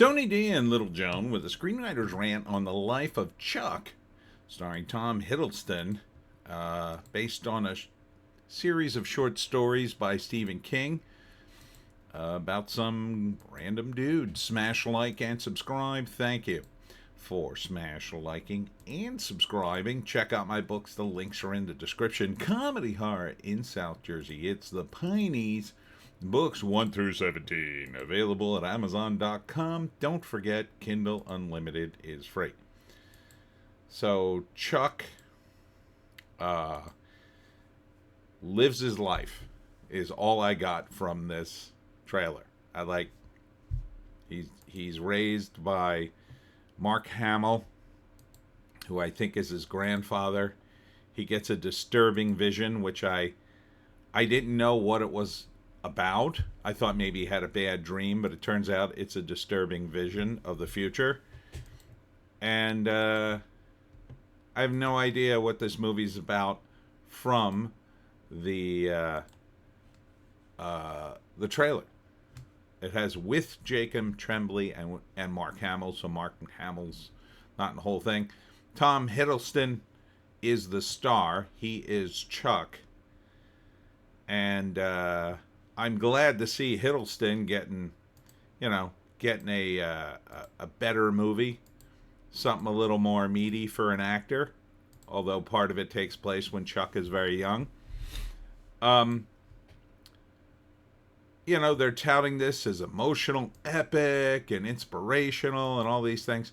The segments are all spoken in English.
Tony D and Little Joan with a screenwriter's rant on the life of Chuck, starring Tom Hiddleston, based on a series of short stories by Stephen King about some random dude. Smash like and subscribe. Thank you for smash liking and subscribing. Check out my books. The links are in the description. Comedy horror in South Jersey. It's the Pineys. Books 1 through 17, available at Amazon.com. Don't forget, Kindle Unlimited is free. So, Chuck lives his life, is all I got from this trailer. He's raised by Mark Hamill, who I think is his grandfather. He gets a disturbing vision, which I didn't know what it was about. I thought maybe he had a bad dream, but it turns out it's a disturbing vision of the future. And I have no idea what this movie's about from the trailer. It has with Jacob Tremblay and Mark Hamill, so Mark Hamill's not in the whole thing. Tom Hiddleston is the star. He is Chuck. And I'm glad to see Hiddleston getting a better movie, something a little more meaty for an actor, although part of it takes place when Chuck is very young. They're touting this as emotional, epic, and inspirational, and all these things.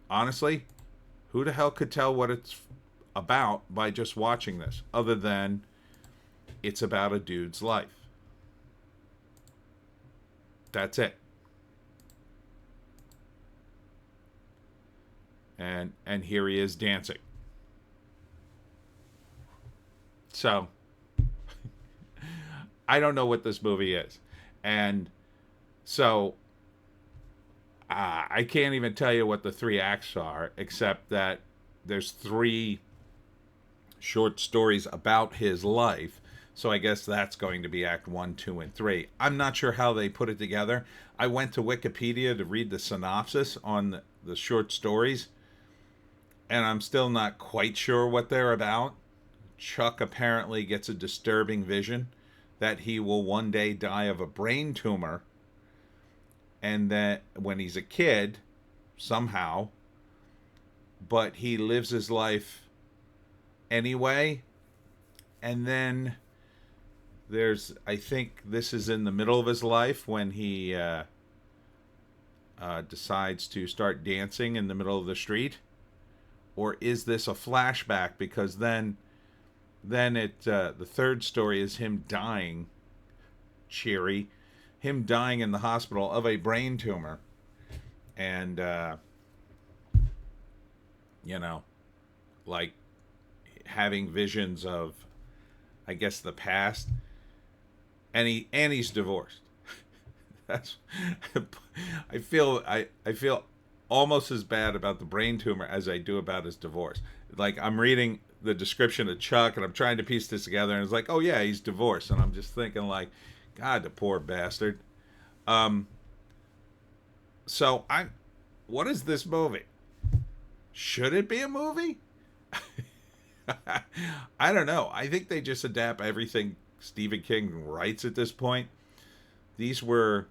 Honestly, who the hell could tell what it's about by just watching this, other than it's about a dude's life. That's it. And here he is dancing. So, I don't know what this movie is. And so, I can't even tell you what the 3 acts are, except that there's 3 short stories about his life. So I guess that's going to be Act 1, 2, and 3. I'm not sure how they put it together. I went to Wikipedia to read the synopsis on the short stories, and I'm still not quite sure what they're about. Chuck apparently gets a disturbing vision that he will one day die of a brain tumor, and that when he's a kid, somehow, but he lives his life anyway, and then I think this is in the middle of his life when he decides to start dancing in the middle of the street. Or is this a flashback? Because then the third story is him dying, him dying in the hospital of a brain tumor. And, like having visions of, I guess, the past. And he's divorced. That's I feel almost as bad about the brain tumor as I do about his divorce. Like, I'm reading the description of Chuck and I'm trying to piece this together, and it's like, oh yeah, he's divorced, and I'm just thinking like, God, the poor bastard. So what is this movie? Should it be a movie? I don't know. I think they just adapt everything Stephen King writes at this point. These were,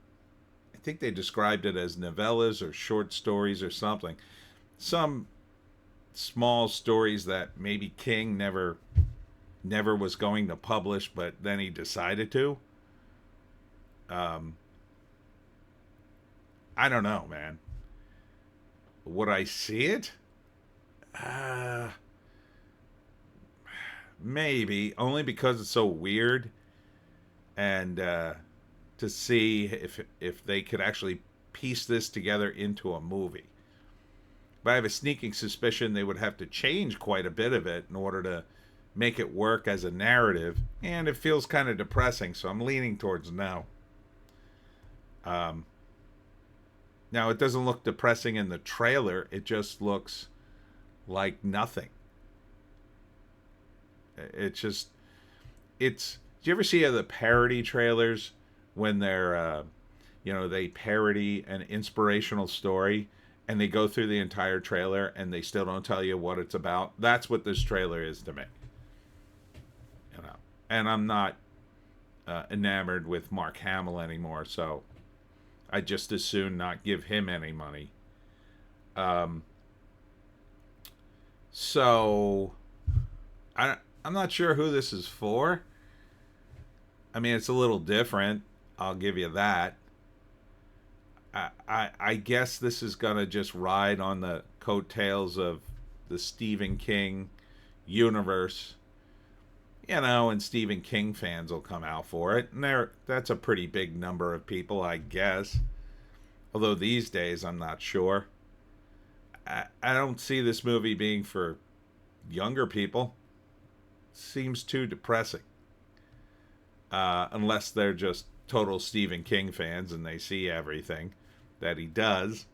I think they described it as novellas or short stories or something. Some small stories that maybe King never was going to publish, but then he decided to. I don't know, man. Would I see it? Maybe, only because it's so weird, and to see if they could actually piece this together into a movie. But I have a sneaking suspicion they would have to change quite a bit of it in order to make it work as a narrative, and it feels kind of depressing, so I'm leaning towards no. Now, it doesn't look depressing in the trailer, it just looks like nothing. Do you ever see the parody trailers when they're they parody an inspirational story and they go through the entire trailer and they still don't tell you what it's about. That's what this trailer is to me. And I'm not enamored with Mark Hamill anymore, so I just as soon not give him any money. So I'm not sure who this is for. I mean, it's a little different. I'll give you that. I guess this is gonna just ride on the coattails of the Stephen King universe. And Stephen King fans will come out for it. And that's a pretty big number of people, I guess. Although these days, I'm not sure. I don't see this movie being for younger people. Seems too depressing. Unless they're just total Stephen King fans and they see everything that he does.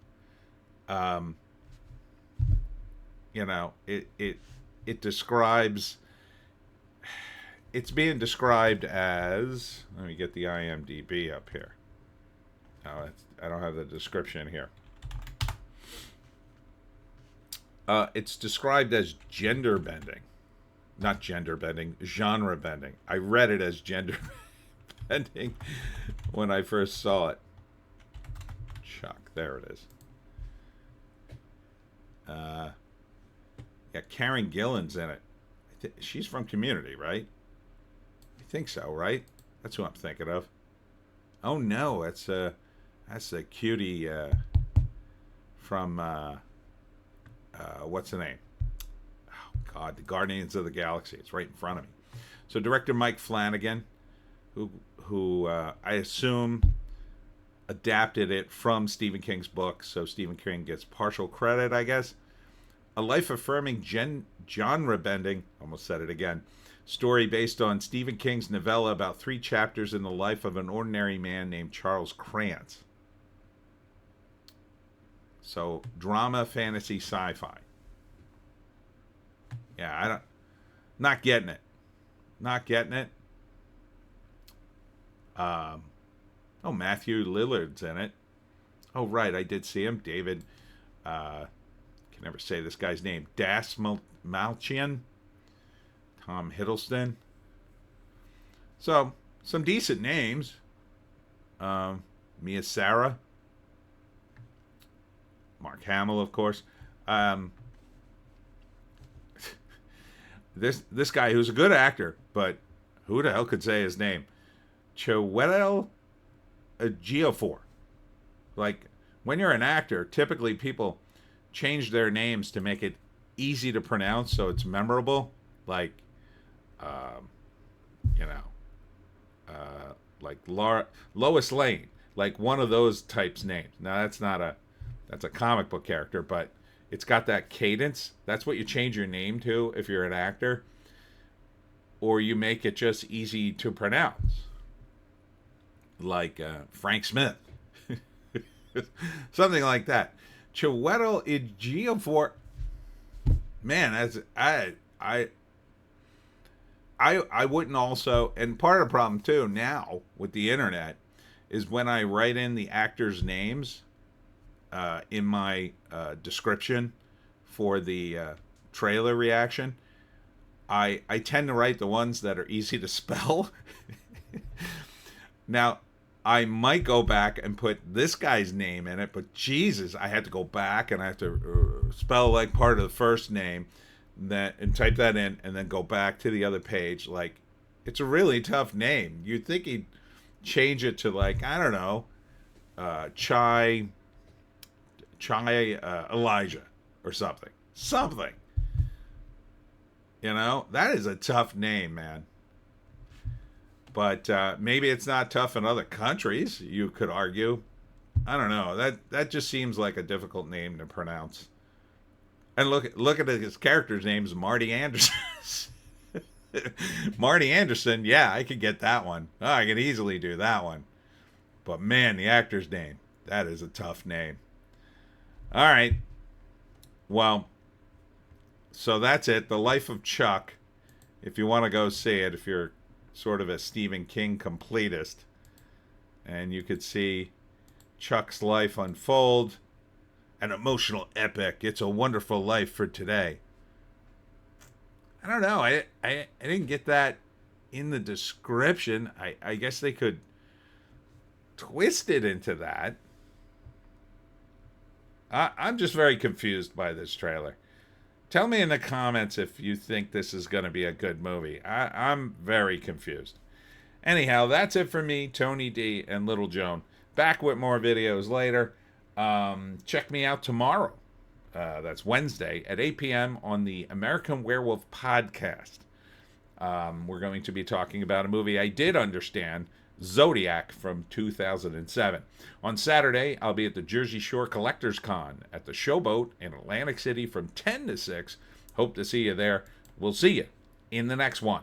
It describes... It's being described as... Let me get the IMDb up here. Oh, I don't have the description here. It's described as gender bending. Not gender bending, genre bending. I read it as gender bending when I first saw it. Chuck, there it is. Yeah, Karen Gillan's in it. She's from Community, right? I think so, right? That's who I'm thinking of. Oh no, that's a cutie from what's the name? Oh God, the Guardians of the Galaxy. It's right in front of me. So director Mike Flanagan, who I assume adapted it from Stephen King's book, so Stephen King gets partial credit, I guess. A life-affirming, genre-bending, almost said it again, story based on Stephen King's novella about 3 chapters in the life of an ordinary man named Charles Krantz. So, drama, fantasy, sci-fi. Yeah, not getting it. Not getting it. Matthew Lillard's in it. Oh, right, I did see him. David, can never say this guy's name. Malchian. Tom Hiddleston. So, some decent names. Mia Sara. Mark Hamill, of course. This guy who's a good actor, but who the hell could say his name? Chiwetel Ejiofor. Like, when you're an actor, typically people change their names to make it easy to pronounce so it's memorable. Like, like Lois Lane. Like one of those types names. Now, that's a comic book character, but it's got that cadence. That's what you change your name to if you're an actor. Or you make it just easy to pronounce. Like Frank Smith. Something like that. Chiwetel Ejiofor. Man, that's I wouldn't also, and part of the problem too now with the internet is when I write in the actors' names in my description for the trailer reaction, I tend to write the ones that are easy to spell. Now, I might go back and put this guy's name in it, but Jesus, I had to go back and I have to spell like part of the first name and type that in and then go back to the other page. Like, it's a really tough name. You'd think he'd change it to, like, I don't know, Chai Elijah or something. Something. That is a tough name, man. But maybe it's not tough in other countries, you could argue. I don't know. That just seems like a difficult name to pronounce. And look at his character's name is Marty Anderson. Marty Anderson, yeah, I could get that one. Oh, I can easily do that one. But man, the actor's name, that is a tough name. All right. Well, so that's it. The Life of Chuck. If you want to go see it, if you're sort of a Stephen King completist, and you could see Chuck's life unfold. An emotional epic. It's a wonderful life for today. I don't know. I didn't get that in the description. I guess they could twist it into that. I'm just very confused by this trailer. Tell me in the comments if you think this is going to be a good movie. I'm very confused. Anyhow, that's it for me, Tony D, and Little Joan. Back with more videos later. Check me out tomorrow. That's Wednesday at 8 p.m. on the American Werewolf Podcast. We're going to be talking about a movie I did understand, Zodiac from 2007. On Saturday, I'll be at the Jersey Shore Collectors Con at the Showboat in Atlantic City from 10 to 6. Hope to see you there. We'll see you in the next one.